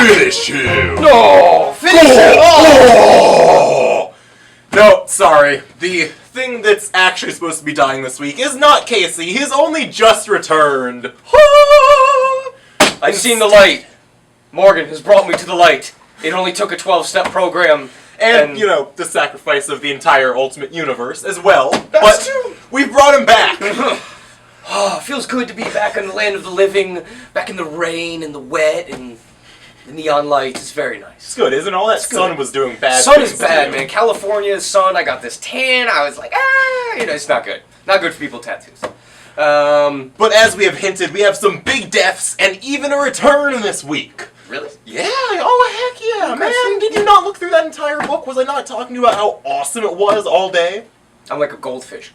Finish him! No! Finish him! Oh! No, sorry. The thing that's actually supposed to be dying this week is not Casey. He's only just returned. I've seen the light. Morgan has brought me to the light. It only took a 12-step program. And, you know, the sacrifice of the entire Ultimate Universe as well. That's true. We brought him back. Oh, it feels good to be back in the land of the living, back in the rain and the wet and the neon lights. It's very nice. It's good, isn't all that sun was doing bad Sun things is bad, to you. man. California's sun, I got this tan. I was like, you know, it's not good. Not good for people with tattoos. But as we have hinted, we have some big deaths and even a return this week. Really? Yeah, oh heck yeah, man. Did you not look through that entire book? Was I not talking to you about how awesome it was all day? I'm like a goldfish.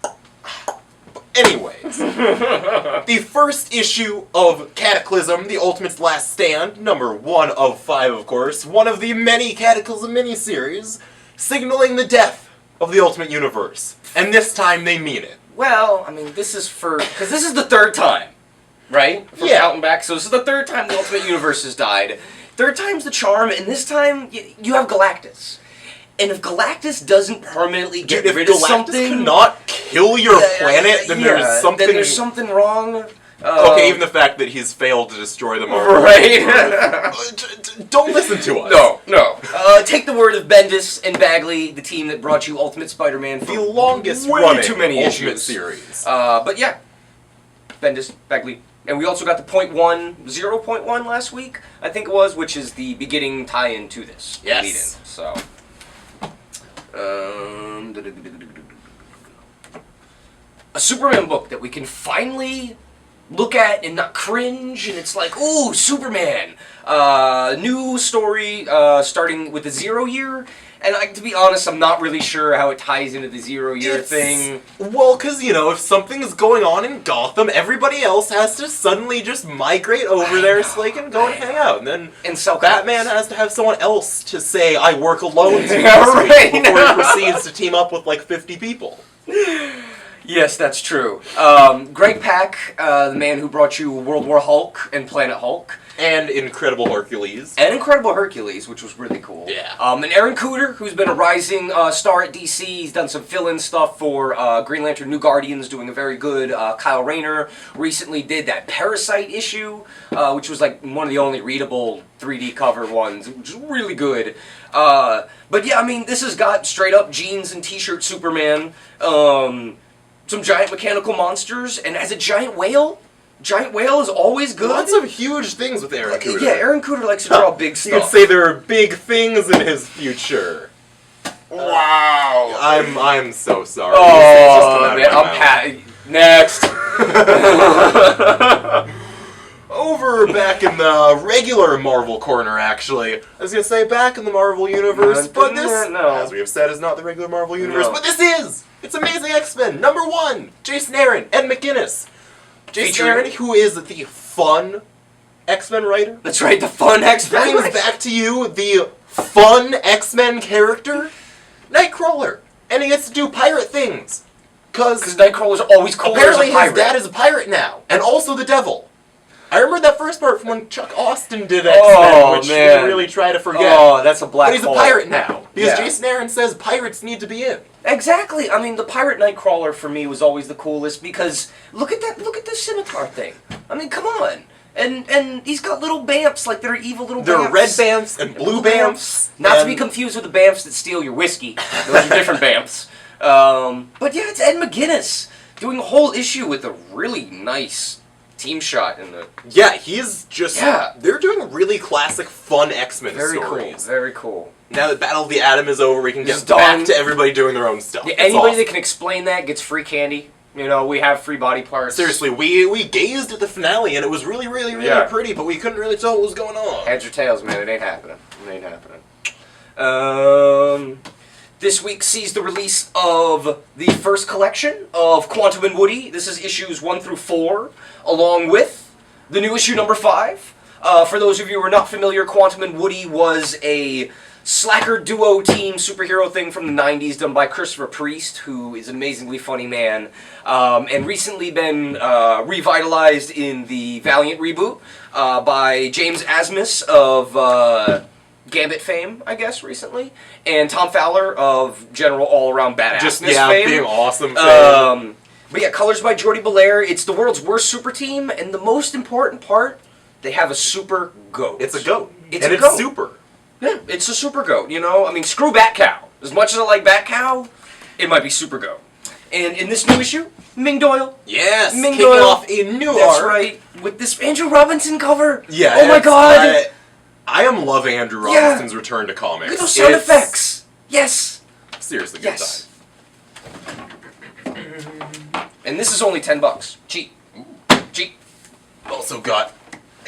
Anyways, the first issue of Cataclysm, The Ultimate's Last Stand, number 1 of 5, of course, one of the many Cataclysm miniseries, signaling the death of the Ultimate Universe. And this time they mean it. Well, I mean, this is because this is the third time, right? From counting back. So this is the third time the Ultimate Universe has died. Third time's the charm, and this time you have Galactus. And if Galactus doesn't permanently get rid of something... If Galactus cannot kill your planet, then there's something... Then there's something wrong. Okay, even the fact that he's failed to destroy them all. Right. Don't listen to us. No. Take the word of Bendis and Bagley, the team that brought you Ultimate Spider-Man for the longest way running too many Ultimate issues. series. But yeah, Bendis, Bagley. And we also got the 0.1 last week, I think it was, which is the beginning tie-in to this. Yes. Lead-in. So... a Superman book that we can finally look at and not cringe, and it's like, ooh, Superman! New story starting with the 0 year, and to be honest, I'm not really sure how it ties into the 0 year thing. Well, because, you know, if something's going on in Gotham, everybody else has to suddenly just migrate over there so they can go and hang out. And then Batman has to have someone else to say, I work alone before he proceeds to team up with like 50 people. Yes, that's true. Greg Pak, the man who brought you World War Hulk and Planet Hulk. And Incredible Hercules. Which was really cool. Yeah. And Aaron Cooter, who's been a rising star at DC. He's done some fill-in stuff for Green Lantern New Guardians, doing a very good. Kyle Rayner recently did that Parasite issue, which was like one of the only readable 3D cover ones, which is really good. But yeah, I mean, this has got straight-up jeans and t-shirt Superman, some giant mechanical monsters, and as a giant whale is always good. Lots of huge things with Aaron Cooter. Yeah, Aaron Cooter likes to draw big stuff. You could say there are big things in his future. Wow. I'm so sorry. Oh, man, Next. Over back in the regular Marvel corner, actually. I was going to say back in the Marvel Universe, but this, as we have said, is not the regular Marvel Universe, but this is! It's Amazing X-Men, number 1, Jason Aaron, Ed McGuinness. Jason Aaron, who is the fun X-Men writer. That's right, the fun X-Men brings back to you the fun X-Men character, Nightcrawler. And he gets to do pirate things. Because Nightcrawler's always cool. Apparently his dad is a pirate now. And also the devil. I remember that first part from when Chuck Austin did X-Men, which we really try to forget. Oh, that's a black hole. But he's a pirate now. Because Jason Aaron says pirates need to be in. Exactly. I mean, the pirate Nightcrawler for me was always the coolest because look at the scimitar thing. I mean, come on. And he's got little bamfs, like they're evil little bamfs. They're red bamfs and blue bamfs. Not to be confused with the bamfs that steal your whiskey. Those are different bamfs. But yeah, it's Ed McGuinness doing a whole issue with a really nice team shot in the... Yeah, he's just... Yeah. They're doing really classic, fun X-Men stories. Very cool, very cool. Now that Battle of the Atom is over, we can get back to everybody doing their own stuff. Yeah, anybody that can explain that gets free candy. You know, we have free body parts. Seriously, we gazed at the finale, and it was really, really, really pretty, but we couldn't really tell what was going on. Heads or tails, man. It ain't happening. It ain't happening. This week sees the release of the first collection of Quantum and Woody. This is issues 1 through 4, along with the new issue number 5. For those of you who are not familiar, Quantum and Woody was a slacker duo team superhero thing from the 90s done by Christopher Priest, who is an amazingly funny man, and recently been revitalized in the Valiant reboot by James Asmus of Gambit fame, I guess, recently, and Tom Fowler of general all-around badassness fame. Being awesome fame. But yeah, colors by Jordi Belair. It's the world's worst super team, and the most important part, they have a super goat. It's a goat. It's super. Yeah, it's a super goat, you know? I mean, screw Bat Cow. As much as I like Bat Cow, it might be super goat. And in this new issue, Ming Doyle. Yes, Ming kicking Doyle. off a new That's arc. right, with this Andrew Robinson cover. Yeah. Oh my god. I am loving Andrew Robinson's return to comics. Look at those sound effects. Yes. Seriously, good time. And this is only $10. Cheap. Cheap. Also got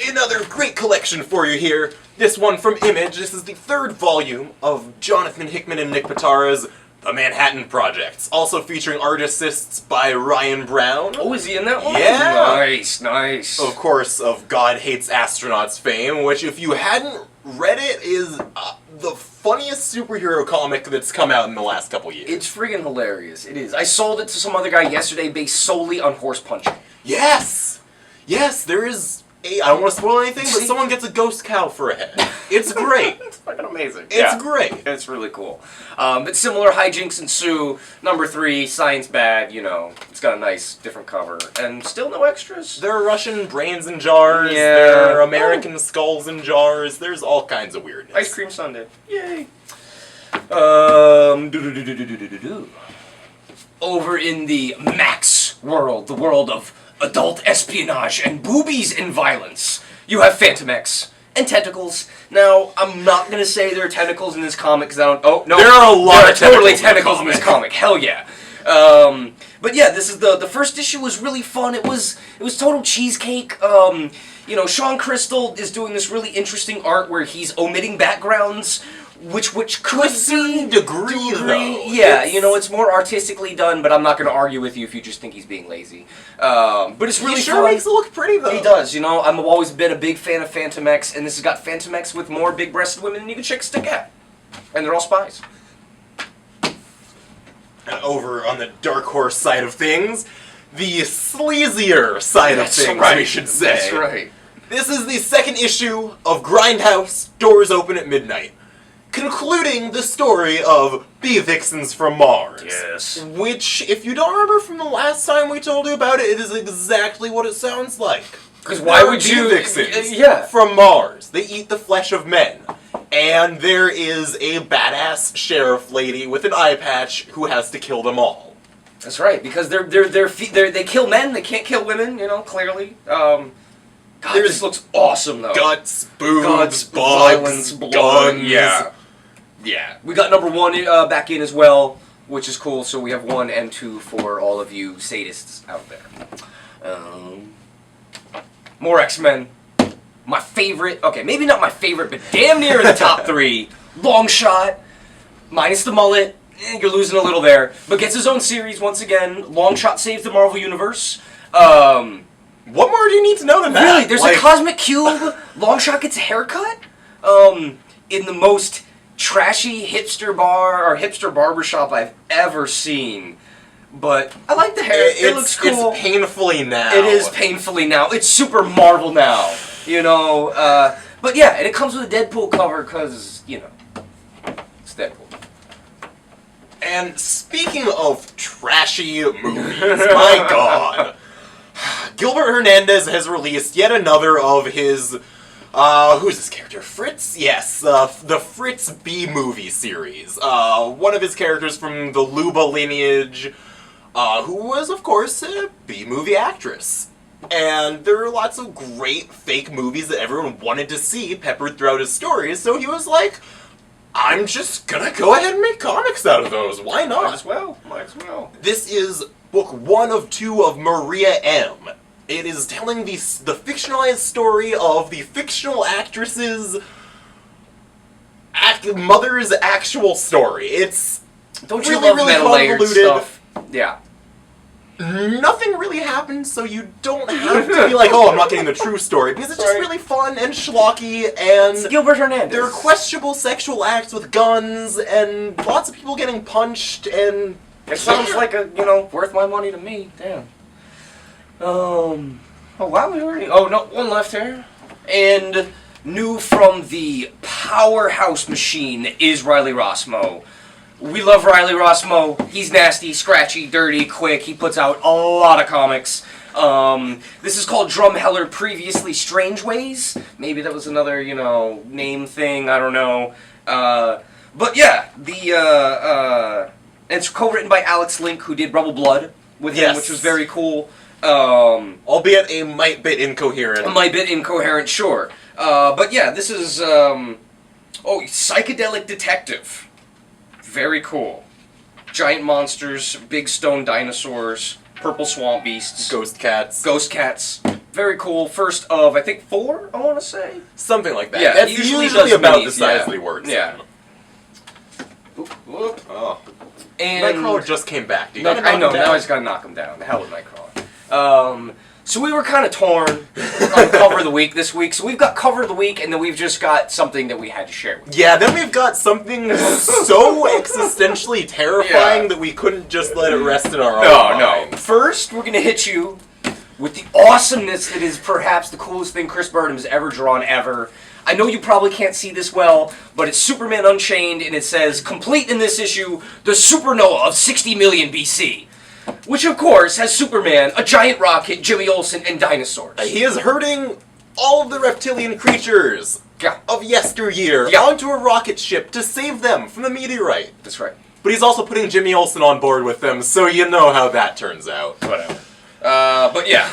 another great collection for you here. This one from Image. This is the 3rd volume of Jonathan Hickman and Nick Pitara's The Manhattan Projects. Also featuring art assists by Ryan Brown. Oh, is he in that one? Yeah. Nice, nice. Of course, of God Hates Astronauts fame, which if you hadn't read it is the funniest superhero comic that's come out in the last couple years. It's friggin' hilarious. It is. I sold it to some other guy yesterday based solely on horse punching. Yes! Yes, there is I don't want to spoil anything, but someone gets a ghost cow for a head. It's great. It's fucking amazing. It's great. It's really cool. But similar hijinks ensue. Number 3, Science Bad, you know. It's got a nice, different cover. And still no extras. There are Russian brains in jars. Yeah. There are American skulls in jars. There's all kinds of weirdness. Ice cream sundae. Yay. Over in the Max world, the world of adult espionage and boobies and violence, you have Phantom X and tentacles. Now, I'm not going to say there are tentacles in this comic because I don't... Oh, no. There are a lot of totally tentacles in this comic. Hell yeah. But yeah, this is the first issue was really fun. It was total cheesecake. You know, Sean Crystal is doing this really interesting art where he's omitting backgrounds, which could to a certain degree, though. Yeah, you know, it's more artistically done, but I'm not going to argue with you if you just think he's being lazy. But it's really he sure fun. makes it look pretty, though. He does, you know. I've always been a big fan of Phantom X, and this has got Phantom X with more big-breasted women than you can shake a stick at. And they're all spies. And over on the Dark Horse side of things, the sleazier side of things, we should say. That's right. This is the 2nd issue of Grindhouse, Doors Open at Midnight, concluding the story of Bee Vixens from Mars. Yes. Which, if you don't remember from the last time we told you about it, it is exactly what it sounds like. Because why would you... Bee Vixens yeah. from Mars. They eat the flesh of men. And there is a badass sheriff lady with an eye patch who has to kill them all. That's right, because they kill men, they can't kill women, you know, clearly. God, this looks awesome, though. Guts, boobs, bugs, violence, blood. guns. Yeah. Yeah. We got number 1 back in as well, which is cool, so we have 1 and 2 for all of you sadists out there. More X-Men. My favorite, okay, maybe not my favorite, but damn near in the top 3. Longshot, minus the mullet. You're losing a little there. But gets his own series once again. Longshot saves the Marvel Universe. What more do you need to know than that? Really, there's a cosmic cube. Longshot gets a haircut. In the most trashy hipster bar or hipster barbershop I've ever seen. But I like the hair. It looks cool. It's painfully now. It is painfully now. It's super Marvel now. You know. But yeah, and it comes with a Deadpool cover because, you know, it's Deadpool. And speaking of trashy movies, my god. Gilbert Hernandez has released yet another of his, who's this character? Fritz? Yes, the Fritz B-movie series. One of his characters from the Luba lineage, who was, of course, a B-movie actress. And there are lots of great fake movies that everyone wanted to see peppered throughout his stories, so he was like, I'm just gonna go ahead and make comics out of those. Why not? Might as well. Might as well. This is book 1 of 2 of Maria M. It is telling the fictionalized story of the fictional actress's mother's actual story. It's Don't you really, love really meta-layered convoluted stuff? Yeah. nothing really happened, so you don't have to be like, oh, I'm not getting the true story, because it's just really fun and schlocky, and it's Gilbert Hernandez. There are questionable sexual acts with guns, and lots of people getting punched, and... It sounds like a, worth my money to me. Damn. Oh, wow, we already... Oh, no, one left here. And new from the powerhouse machine is Riley Rossmo. We love Riley Rossmo. He's nasty, scratchy, dirty, quick. He puts out a lot of comics. This is called Drumhellar, previously Strange Ways. Maybe that was another, name thing. I don't know. But yeah, it's co-written by Alex Link, who did Rebel Blood with him, which was very cool. Albeit a mite bit incoherent. A mite bit incoherent, sure. But yeah, this is, Psychedelic Detective. Very cool. Giant monsters, big stone dinosaurs, purple swamp beasts. Ghost cats. Ghost cats. Very cool. First of, I think, 4, I want to say? Something like that. Yeah, that's usually about the size of the words. Yeah. Oop, oop. Oh. And Nightcrawler just came back. Do you I know, now I just gotta knock him down. The hell with Nightcrawler. So we were kind of torn on Cover of the Week this week. So we've got Cover of the Week, and then we've just got something that we had to share with you. Yeah, then we've got something so existentially terrifying that we couldn't just let it rest in our own minds. No. First, we're gonna hit you with the awesomeness that is perhaps the coolest thing Chris Burnham has ever drawn ever. I know you probably can't see this well, but it's Superman Unchained, and it says, complete in this issue, the supernova of 60 million BC. Which, of course, has Superman, a giant rocket, Jimmy Olsen, and dinosaurs. He is herding all of the reptilian creatures of yesteryear onto a rocket ship to save them from the meteorite. That's right. But he's also putting Jimmy Olsen on board with them, so you know how that turns out. Whatever. But yeah.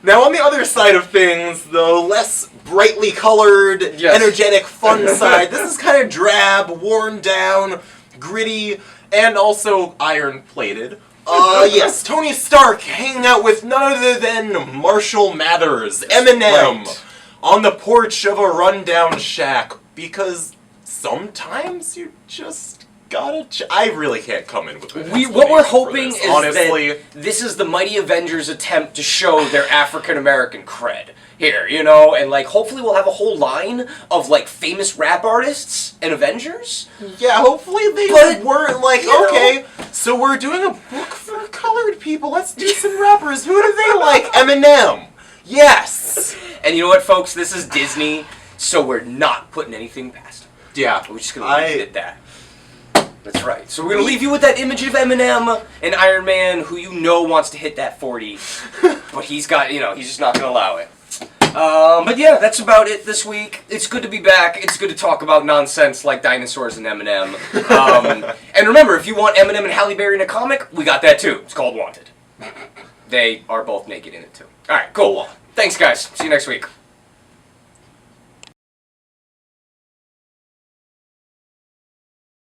Now, on the other side of things, the less brightly colored, energetic, fun side, this is kind of drab, worn down, gritty, and also iron-plated. Yes, Tony Stark hanging out with none other than Marshall Mathers, Eminem, on the porch of a rundown shack, because sometimes you just gotta... I really can't come in with it. What we're hoping is that this is the Mighty Avengers attempt to show their African-American cred here, and hopefully we'll have a whole line of famous rap artists and Avengers. Yeah, hopefully they weren't okay, so we're doing a book for colored people, let's do some rappers. Who do they like? Eminem. Yes. And you know what, folks? This is Disney, so we're not putting anything past them. Yeah. We're just gonna leave it at that. That's right. So we're going to leave you with that image of Eminem and Iron Man, who wants to hit that 40. But he's got, he's just not going to allow it. But yeah, that's about it this week. It's good to be back. It's good to talk about nonsense like dinosaurs and Eminem. And remember, if you want Eminem and Halle Berry in a comic, we got that too. It's called Wanted. They are both naked in it too. Alright, cool. Thanks, guys. See you next week.